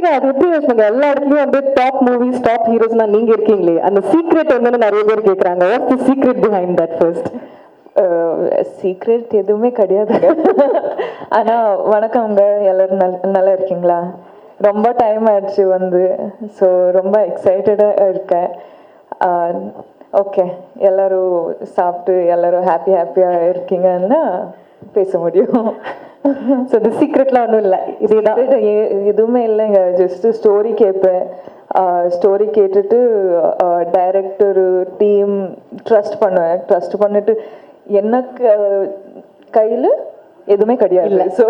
ரஷ்மிகா அது எப்படி ரஷ்மிகா எல்லா இடத்துலயும் வந்து டாப் மூவிஸ் டாப் ஹீரோஸ்னா நீங்க இருக்கீங்களே அந்த சீக்ரெட் என்னன்னு நிறைய பேர் கேட்கறாங்க. What's the secret behind that first? Secret எதுவுமே கிடையாதுங்க. ஆனா வணக்கம்ங்க, எல்லாரும் நல்லா இருக்கீங்களா? ரொம்ப டைம் ஆயிடுச்சு வந்து, ஸோ ரொம்ப எக்ஸைட்டடாக இருக்கேன். ஓகே, எல்லாரும் சாப்பிட்டு எல்லாரும் ஹாப்பியாக இருக்கீங்கன்னா பேச முடியும். ஸோ இந்த சீக்ரெட்லாம் ஒன்றும் இல்லை, இதுதான் எதுவுமே இல்லைங்க. ஜஸ்ட் ஸ்டோரி கேட்பேன். ஸ்டோரி கேட்டுட்டு டைரக்டர் டீம் ட்ரஸ்ட் பண்ணுவேன். ட்ரஸ்ட் பண்ணிட்டு எனக்கு கையில் எதுவுமே கிடையாது. ஸோ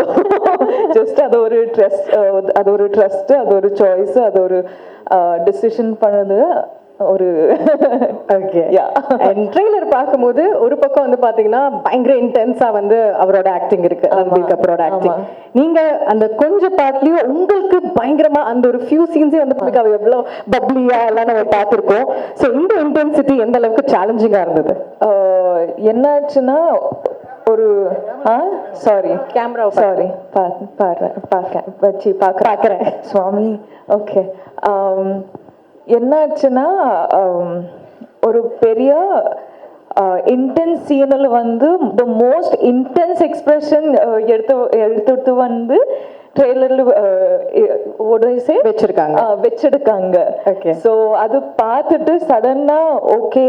ஜஸ்ட் அது ஒரு ட்ரஸ்ட், அது ஒரு சாய்ஸ், அது ஒரு டிசிஷன் பண்ணது ஒரு ஓகே. ட்ரெய்லர் பார்க்கும்போது ஒரு பக்கம் வந்து பாத்தீங்கன்னா பயங்கர இன்டென்ஸா வந்து அவரோட ஆக்டிங் இருக்கு, ரன்பீர் கபூரோட ஆக்டிங். நீங்க அந்த கொஞ்சம் பார்ட்லயும் உங்களுக்கு பயங்கரமா அந்த ஒரு ஃபியூ சீன்ஸே வந்து அவ எவ்வளவு பப்ளியா எல்லாம் நம்ம பார்த்துருக்கோம். ஸோ இந்த இன்டென்சிட்டி எந்த அளவுக்கு சேலஞ்சிங்கா இருந்தது? என்னாச்சுன்னா ஒரு சாரி கேமரா சாரி பார்க்குறேன் சுவாமி. ஓகே, என்னாச்சுன்னா ஒரு பெரிய இன்டென்ஸ் சீனில் வந்து த மோஸ்ட் இன்டென்ஸ் எக்ஸ்பிரஷன் எடுத்து வந்து ட்ரெய்லர்ல வச்சிருக்காங்க. ஸோ அது பார்த்துட்டு சடனா ஓகே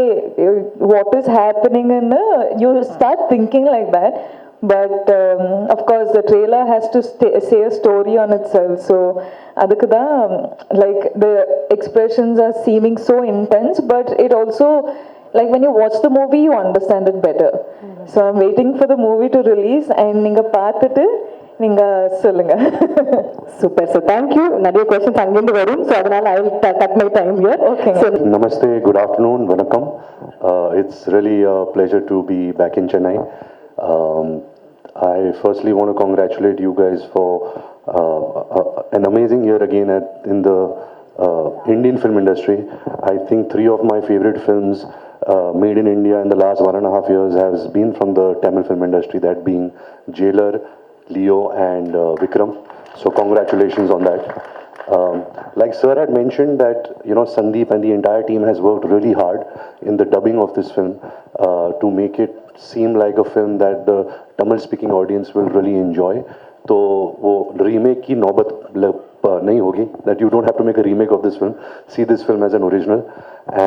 வாட் இஸ் ஹேப்பனிங்னு you start thinking like that. But of course the trailer has to say a story on itself. So adukku da like the expressions are seeming so intense, but it also like when you watch the movie you understand it better. So I'm waiting for the movie to release and ninga paathutu ninga solunga. Super. So thank you. Nadiya questions angendu varum, so adanal I will cut my time here. Okay. So, namaste, good afternoon, vanakkam. It's really a pleasure to be back in Chennai. I firstly want to congratulate you guys for an amazing year again in the Indian film industry. I think 3 of my favorite films made in India in the last 1.5 years has been from the Tamil film industry, that being Jailer, Leo and Vikram. So congratulations on that. Like sir had mentioned that, you know, Sandeep and the entire team has worked really hard in the dubbing of this film to make it seem like a film that the Tamil speaking audience will really enjoy. So wo remake ki naubat nahi hogi, that you don't have to make a remake of this film. See this film as an original,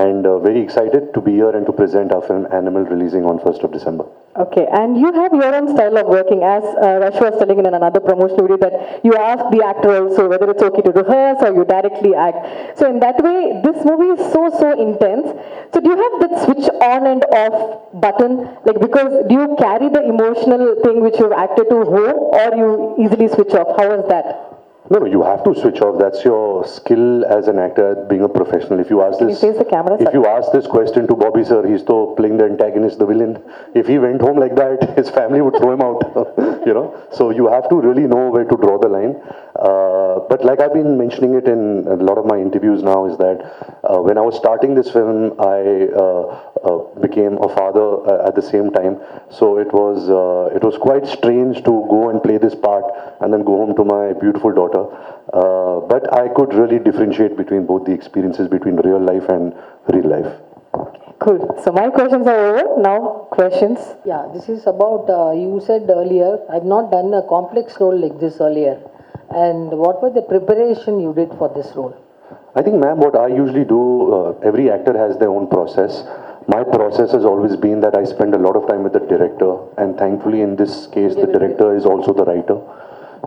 and very excited to be here and to present our film Animal, releasing on 1st of December. Okay, and you have your own style of working, as Rash was telling in another promotion video that you ask the actor also whether it's okay to rehearse or you directly act. So in that way, this movie is so intense. So do you have that switch on and off button? Like, because do you carry the emotional thing which you've acted to home, or you easily switch off? How was that? No, you have to switch off. That's your skill as an actor, being a professional. If you ask this, face the camera, if you ask this question to Bobby sir, he's still playing the antagonist, the villain. If he went home like that, his family would throw him out. You know, so you have to really know where to draw the line. But like I've been mentioning it in a lot of my interviews now, is that when I was starting this film, I became a father at the same time. So it was quite strange to go and play this part and then go home to my beautiful daughter. But I could really differentiate between both the experiences, between real life and real life. Cool. So my questions are over. Now questions. Yeah, this is about, you said earlier, I've not done a complex role like this earlier. And what was the preparation you did for this role? I think, ma'am, what I usually do, every actor has their own process. My process has always been that I spend a lot of time with the director, and thankfully in this case the director is also the writer.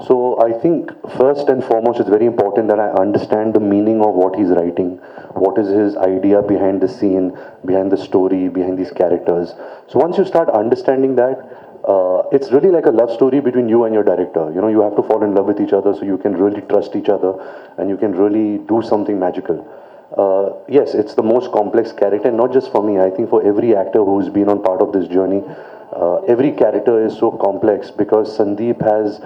So I think first and foremost it's very important that I understand the meaning of what he's writing, what is his idea behind the scene, behind the story, behind these characters. So once you start understanding that, it's really like a love story between you and your director. You know, you have to fall in love with each other so you can really trust each other and you can really do something magical. Yes, it's the most complex character, and not just for me. I think for every actor who's been on part of this journey, every character is so complex because Sandeep has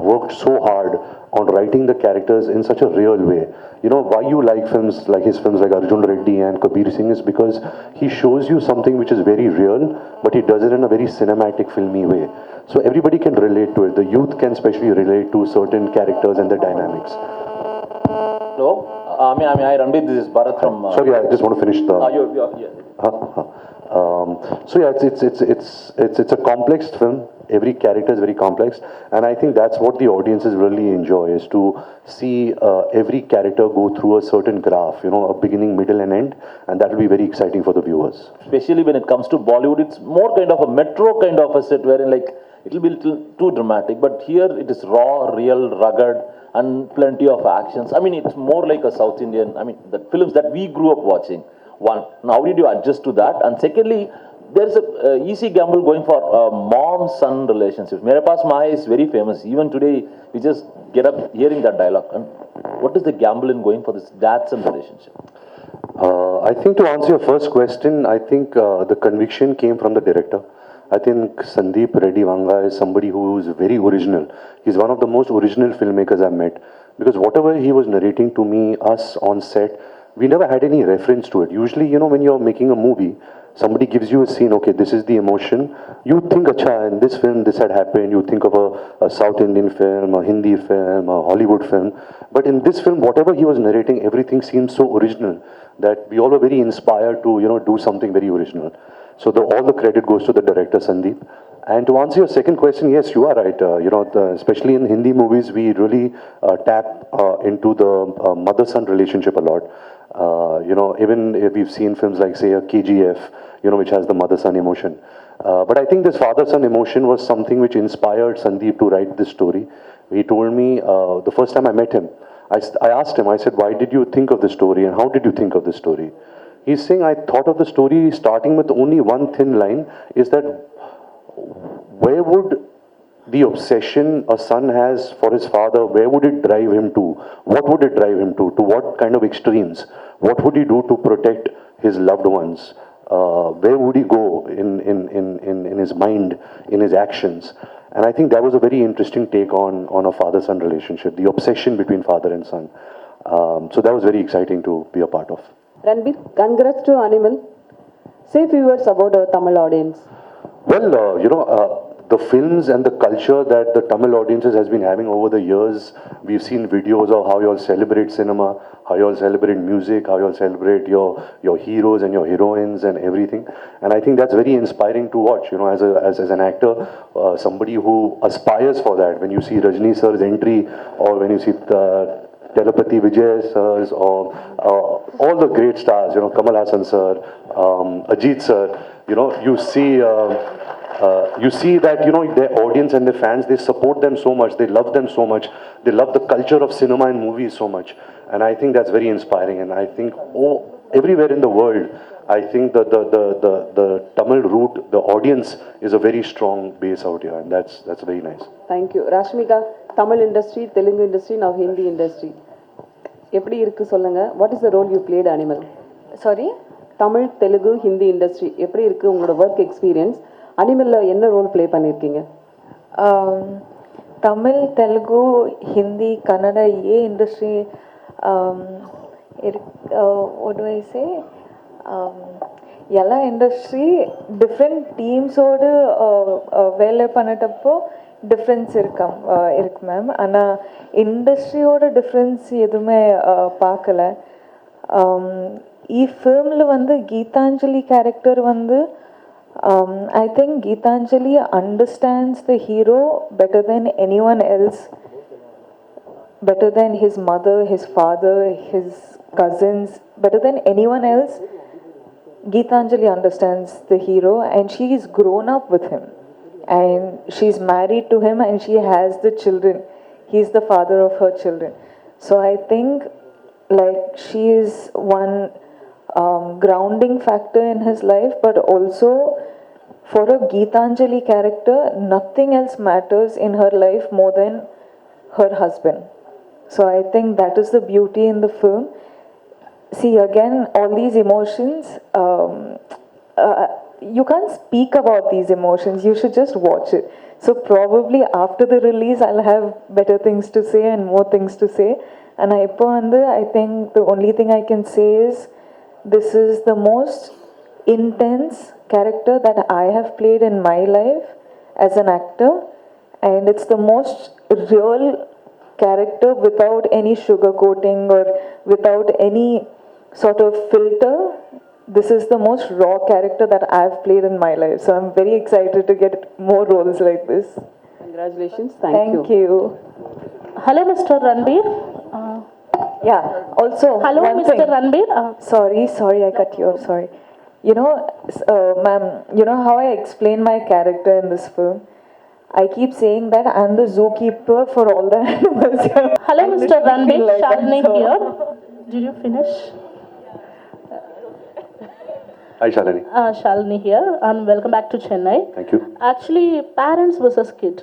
worked so hard on writing the characters in such a real way. You know, why you like films like his films like Arjun Reddy and Kabir Singh is because he shows you something which is very real, but he does it in a very cinematic, filmy way. So everybody can relate to it. The youth can especially relate to certain characters and their dynamics. Hello. I Ranbir. This is Bharat from. Sorry, I just want to finish the. Yeah. So yeah, it's a complex film. Every character is very complex, and I think that's what the audiences really enjoy, is to see every character go through a certain graph, a beginning, middle, and end, and that will be very exciting for the viewers. Especially when it comes to Bollywood, it's more kind of a metro kind of a set wherein like it will be little too dramatic, but here it is raw, real, rugged, and plenty of actions. I mean, it's more like a South Indian. I mean, the films that we grew up watching. One, now how did you adjust to that? And secondly, there's a easy gamble going for mom-son relationships. Mere Paas Maa Hai is very famous. Even today, we just get up hearing that dialogue. And what is the gamble in going for this dad-son relationship? I think to answer your first question, I think the conviction came from the director. I think Sandeep Reddy Vanga is somebody who is very original. He's one of the most original filmmakers I've met. Because whatever he was narrating to me, us on set, we never had any reference to it. Usually, when you're making a movie, somebody gives you a scene, okay, this is the emotion. You think, acha, in this film, this had happened. You think of a South Indian film, a Hindi film, a Hollywood film. But in this film, whatever he was narrating, everything seemed so original that we all were very inspired to, do something very original. So all the credit goes to the director, Sandeep. And to answer your second question, yes, you are right. Especially in Hindi movies, we really tap into the mother-son relationship a lot. Even if we've seen films like, say, a KGF, which has the mother-son emotion. But I think this father-son emotion was something which inspired Sandeep to write this story. He told me the first time I met him, I asked him, I said, why did you think of this story and how did you think of this story? He's saying, I thought of the story starting with only one thin line, is that where would the obsession a son has for his father, where would it drive him to? What would it drive him to? To what kind of extremes? What would he do to protect his loved ones? Where would he go in his mind, in his actions? And I think that was a very interesting take on a father-son relationship, the obsession between father and son. So that was very exciting to be a part of. Ranbir, congrats to Animal. Say a few words about our Tamil audience. Well, the films and the culture that the Tamil audiences has been having over the years, we've seen videos of how you all celebrate cinema, how you all celebrate music, how you all celebrate your heroes and your heroines and everything. And I think that's very inspiring to watch, as an actor, somebody who aspires for that. When you see Rajni sir's entry, or when you see Telepathy Vijay sirs, or all the great stars, Kamal Hassan sir, Ajit sir, you see that, their audience and their fans, they support them so much, they love them so much, they love the culture of cinema and movies so much. And I think that's very inspiring. And I think everywhere in the world, I think the Tamil root, the audience is a very strong base out here, and that's very nice. Thank you. Rashmika, Tamil industry, Telugu industry, now Hindi industry. எப்படி இருக்கு சொல்லுங்க? What is the role you played, Animal? Sorry? Tamil, Telugu, Hindi industry எப்படி இருக்கு உங்களோட work experience? அனிமல்ல என்ன role play பண்ணியிருக்கீங்க? Tamil, Telugu, Hindi, Kannada, industry what do I say? எல்லா industry different டீம்ஸோடு வேலை பண்ணிட்டப்போ டிஃப்ரென்ஸ் இருக்கு மேம். ஆனால் இண்டஸ்ட்ரியோட டிஃப்ரென்ஸ் எதுவுமே பார்க்கல. ఈ ఫిల్మ్లో Geetanjali character I think Geetanjali understands the hero better than anyone else, better than his mother, his father, his cousins, better than anyone else. Geetanjali understands the hero, and she's grown up with him, and she's married to him, and she has the children. He's the father of her children. So I think she is one grounding factor in his life, but also for a Geetanjali character, nothing else matters in her life more than her husband. So I think that is the beauty in the film. See, again, all these emotions, you can't speak about these emotions, you should just watch it. So probably after the release, I'll have better things to say and more things to say. And I think the only thing I can say is, this is the most intense character that I have played in my life as an actor, and it's the most real character without any sugarcoating or without any sort of filter. This is the most raw character that I've played in my life. So I'm very excited to get more roles like this. Congratulations. Thank you. Hello, Mr. Ranbir. Yeah, also, Hello, one Mr. thing. Ranbir. Sorry, I cut you off, sorry. You know, ma'am, you know how I explain my character in this film? I keep saying that I'm the zookeeper for all the animals here. Hello, I Mr. literally Ranbir. feel like that, Shalini so- here. Did you finish? Hi, Shalini. Shalini here, and welcome back to Chennai. Thank you. Actually, parents versus kid.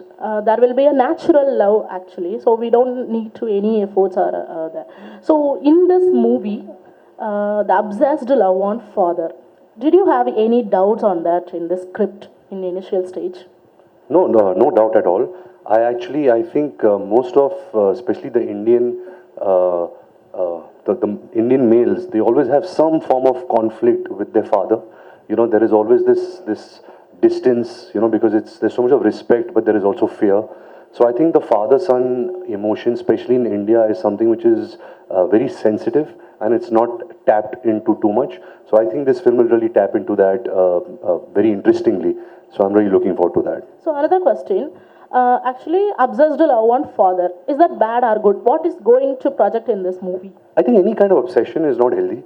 There will be a natural love, actually, so we don't need to any efforts or that. So, in this movie, the obsessed love on father. Did you have any doubts on that in the script in the initial stage? No doubt at all. I think most of, especially the Indian, the Indian males, they always have some form of conflict with their father. You know, there is always this distance, you know, because there's so much of respect, but there is also fear. So I think the father-son emotion, especially in India, is something which is very sensitive and it's not tapped into too much. So I think this film will really tap into that very interestingly. So I'm really looking forward to that. So, another question. Actually, obsessed love on father. Is that bad or good? What is going to project in this movie? I think any kind of obsession is not healthy.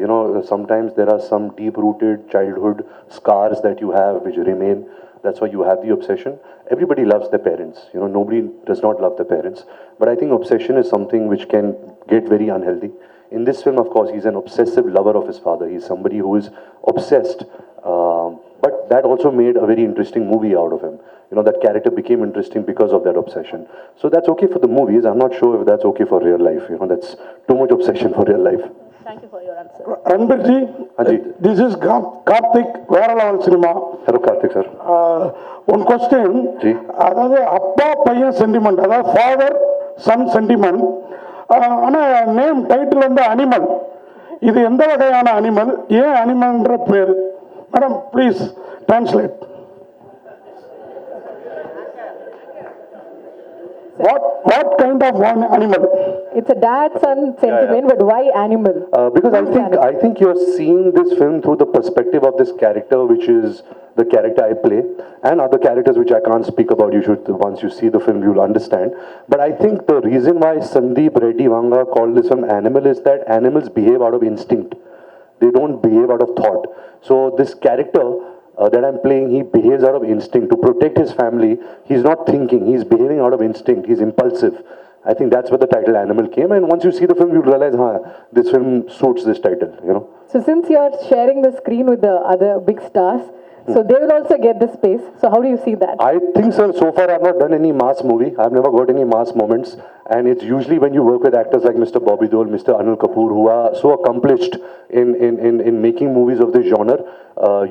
You know, sometimes there are some deep-rooted childhood scars that you have which remain. That's why you have the obsession. Everybody loves their parents. You know, nobody does not love their parents. But I think obsession is something which can get very unhealthy. In this film, of course, he's an obsessive lover of his father. He's somebody who is obsessed. But that also made a very interesting movie out of him. You know, that character became interesting because of that obsession. So that's okay for the movies. I'm not sure if that's okay for real life. You know, that's too much obsession for real life. Thank you for your answer. Ranbir ji, Haji. this is Karthik, Vera Level Cinema. Hello, Karthik sir. One question, Ji. அதாவது அப்பா பையன் sentiment, அதாவது father son sentiment. ஆனால் name title வந்து animal. இது எந்த வகையான animal, ஏன் அனிமல்ன்ற பேர்? Madam please translate. What kind of one animal? It's a dad-son sentiment, but why animal? Because I think you're seeing this film through the perspective of this character, which is the character I play, and other characters which I can't speak about. You should, once you see the film, you'll understand. But I think the reason why Sandeep Reddy Vanga called this film Animal is that animals behave out of instinct. They don't behave out of thought. So this character that I'm playing, he behaves out of instinct to protect his family. He's not thinking, he's behaving out of instinct, he's impulsive. I think that's where the title Animal came, and once you see the film, you'll realize, this film suits this title, you know. So since you're sharing the screen with the other big stars, so they will also get the space. So how do you see that? I think, sir, so far I've not done any mass movie. I've never got any mass moments. And it's usually when you work with actors like Mr. Bobby Deol, Mr. Anil Kapoor, who are so accomplished in making movies of this genre,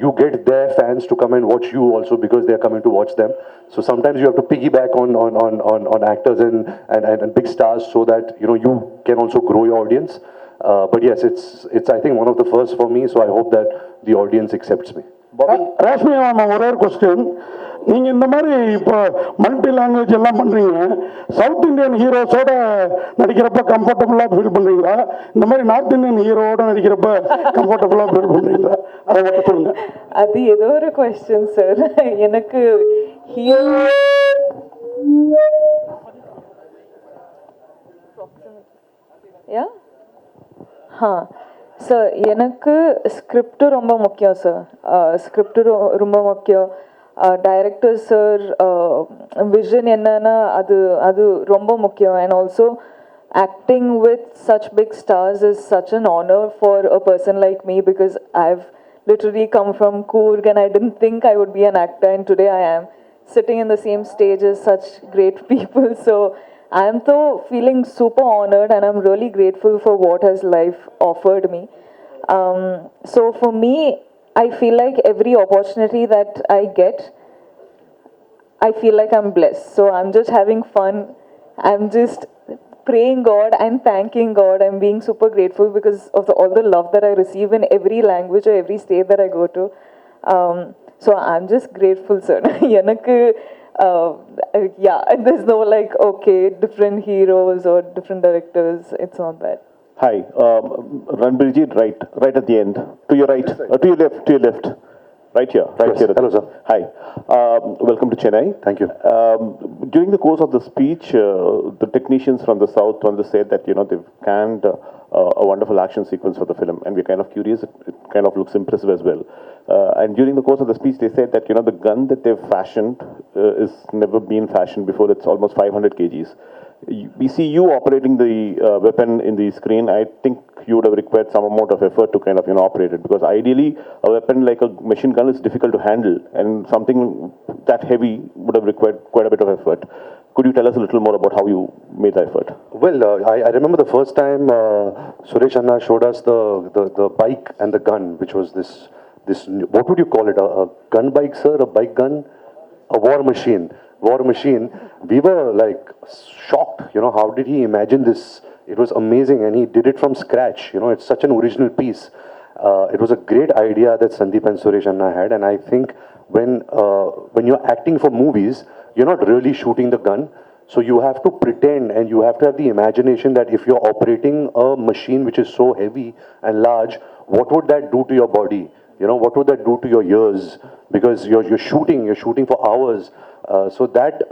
you get their fans to come and watch you also because they're coming to watch them. So sometimes you have to piggyback on actors and big stars so that, you know, you can also grow your audience. But yes, it's I think one of the first for me, so I hope that the audience accepts me. Reshmi ma'am, ஒரே ஒரு question. நீங்கள் இந்த மாதிரி இப்போ multi language எல்லாம் பண்ணுறீங்க, south Indian ஹீரோஸோட நடிக்கிறப்ப கம்ஃபர்டபுளாக feel பண்ணுறீங்களா, இந்த மாதிரி நார்த் இந்தியன் ஹீரோவோட நடிக்கிறப்ப கம்ஃபர்டபுளாக ஃபீல் பண்ணுறீங்களா? அதை மட்டும் சொல்லுங்க. அது ஏதோ ஒரு கொஸ்டின் சார். எனக்கு ஹீரோ சார், எனக்கு ஸ்கிரிப்டு ரொம்ப முக்கியம் சார். ஸ்கிரிப்டு ரொம்ப முக்கியம். டைரக்டர் சார் விஷன் என்னன்னா அது ரொம்ப முக்கியம். And also acting with such big stars is such an honor for a person like me, because I've literally come from Coorg and I didn't think I would be an actor, and today I am sitting in the same stage as such great people. So I am so feeling super honored, and I'm really grateful for what has life offered me. So for me, I feel like every opportunity that I get, I feel like I'm blessed. So I'm just having fun. I'm just praying God and thanking God. I'm being super grateful because of all the love that I receive in every language or every state that I go to. So I'm just grateful, sir. எனக்கு Yeah, and there's no like, okay, different heroes or different directors. It's not that. Hi, Ranbirji, right at the end. To your right, to your left, to your left. Right here, right Yes. here. Hello, sir. Hi, welcome to Chennai. Thank you. During the course of the speech, the technicians from the south said that they've canned a wonderful action sequence for the film, and we're kind of curious. It kind of looks impressive as well. And during the course of the speech, they said that the gun that they've fashioned is never been fashioned before. It's almost 500 kgs. We see you operating the weapon in the screen. I think you would have required some amount of effort to kind of operate it, because ideally a weapon like a machine gun is difficult to handle, and something that heavy would have required quite a bit of effort. Could you tell us a little more about how you made the effort? Well, I remember the first time Suresh Anna showed us the bike and the gun, which was this what would you call it? A gun bike, sir? A bike gun? A war machine. War machine. We were like shocked. How did he imagine this? It was amazing, and he did it from scratch. It's such an original piece. It was a great idea that Sandeep and Suresh Anna had, and I think when you're acting for movies, you're not really shooting the gun. So you have to pretend, and you have to have the imagination that if you're operating a machine which is so heavy and large, what would that do to your body? What would that do to your ears? Because you're shooting for hours. So that,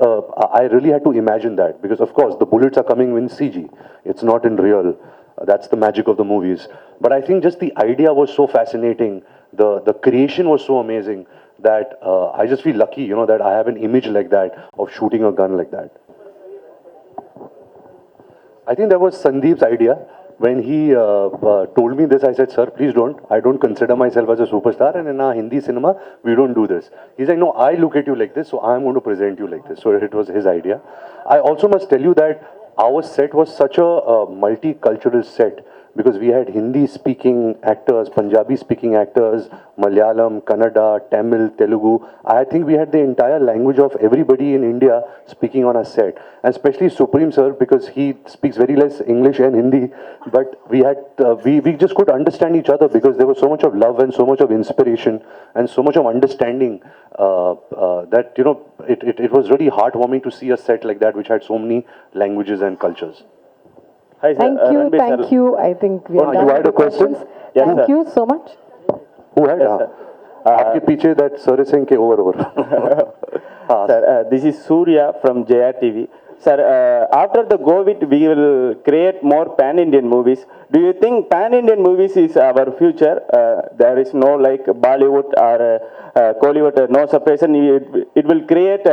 I really had to imagine that. Because of course, the bullets are coming in CG. It's not in real. That's the magic of the movies. But I think just the idea was so fascinating. The creation was so amazing that I just feel lucky, that I have an image like that of shooting a gun like that. I think that was Sandeep's idea. When he told me this, I said, sir, please don't. I don't consider myself as a superstar, and in our Hindi cinema, we don't do this. He's like, no, I look at you like this, so I'm going to present you like this. So it was his idea. I also must tell you that our set was such a multicultural set, because we had Hindi-speaking actors, Punjabi-speaking actors, Malayalam, Kannada, Tamil, Telugu. I think we had the entire language of everybody in India speaking on our set. And especially Supreme Sir, because he speaks very less English and Hindi. But we had, we just could understand each other, because there was so much of love and so much of inspiration and so much of understanding that, it was really heartwarming to see a set like that, which had so many languages and cultures. Hi, sir. Thank you. I think we are done you with had the a question? questions. Yes, Thank sir. you so much. Who had? आपके पीछे that sir is saying के over. Sir, this is Surya from JRTV. Sir, after the COVID, we will create more pan-Indian movies. Do you think pan-Indian movies is our future? There is no like Bollywood or Kollywood, no separation. It will create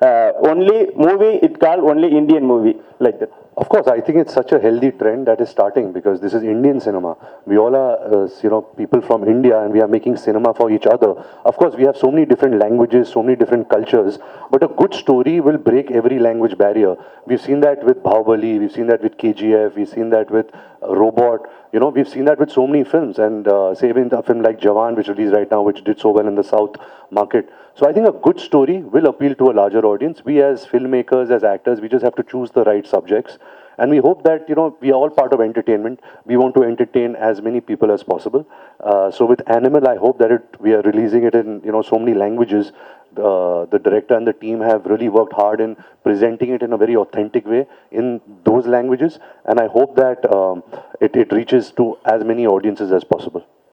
only movie, it called only Indian movie, like that. Of course, I think it's such a healthy trend that is starting, because this is Indian cinema. We all are, people from India, and we are making cinema for each other. Of course, we have so many different languages, so many different cultures, but a good story will break every language barrier. We've seen that with Bahubali, we've seen that with KGF, we've seen that with Robot. We've seen that with so many films, and say even a film like Jawan, which released right now, which did so well in the South market. So I think a good story will appeal to a larger audience. We as filmmakers, as actors, we just have to choose the right subjects. And we hope that, we are all part of entertainment. We want to entertain as many people as possible. So with Animal, I hope that we are releasing it in, so many languages. The director and the team have really worked hard in presenting it in a very authentic way in those languages. And I hope that it reaches to as many audiences as possible.